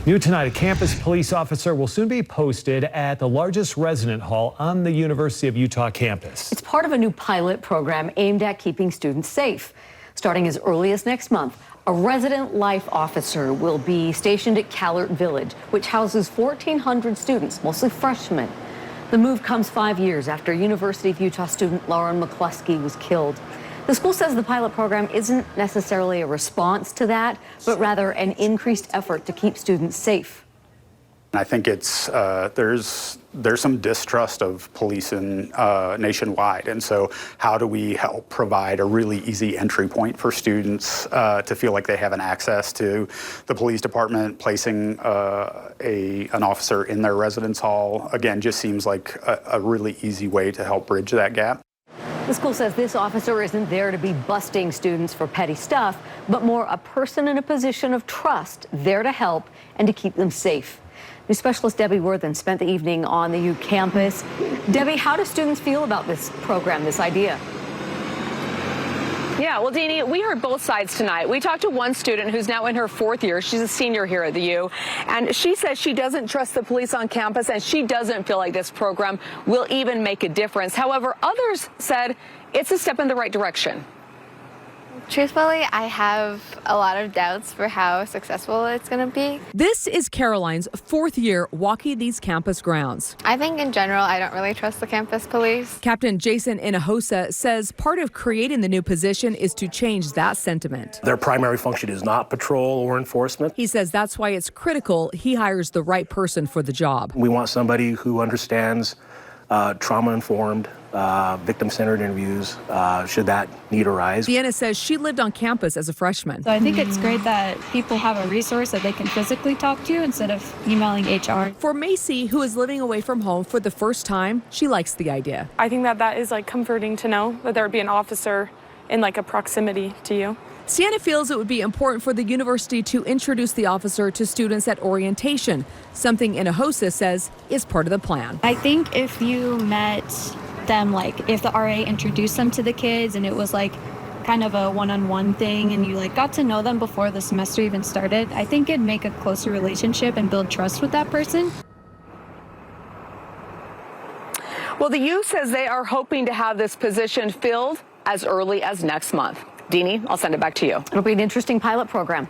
New tonight, a campus police officer will soon be posted at the largest resident hall on the University of Utah campus. It's part of a new pilot program aimed at keeping students safe. Starting as early as next month, a resident life officer will be stationed at Callert Village, which houses 1,400 students, mostly freshmen. The move comes 5 years after University of Utah student Lauren McCluskey was killed. The school says the pilot program isn't necessarily a response to that, but rather an increased effort to keep students safe. I think it's there's some distrust of policing nationwide, and so how do we help provide a really easy entry point for students to feel like they have an access to the police department? Placing an officer in their residence hall, again, just seems like a really easy way to help bridge that gap. The school says this officer isn't there to be busting students for petty stuff, but more a person in a position of trust, there to help and to keep them safe. News specialist Debbie Worthen spent the evening on the U campus. Debbie, how do students feel about this program, this idea? Yeah, well, Deanie, we heard both sides tonight. We talked to one student who's now in her 4th year. She's a senior here at the U, and she says she doesn't trust the police on campus, and she doesn't feel like this program will even make a difference. However, others said it's a step in the right direction. Truthfully, I have a lot of doubts for how successful it's going to be. This is Caroline's 4th year walking these campus grounds. I think in general, I don't really trust the campus police. Captain Jason Inahosa says part of creating the new position is to change that sentiment. Their primary function is not patrol or enforcement. He says that's why it's critical he hires the right person for the job. We want somebody who understands trauma-informed, victim-centered interviews, should that need arise. Deanna says she lived on campus as a freshman. So I think it's great that people have a resource that they can physically talk to instead of emailing HR. For Macy, who is living away from home for the first time, she likes the idea. I think that is like comforting to know that there would be an officer in like a proximity to you. Sienna feels it would be important for the university to introduce the officer to students at orientation, something Inahosa says is part of the plan. I think if you met them, like if the RA introduced them to the kids and it was like kind of a one-on-one thing and you like got to know them before the semester even started, I think it'd make a closer relationship and build trust with that person. Well, the U says they are hoping to have this position filled as early as next month. Deanie, I'll send it back to you. It'll be an interesting pilot program.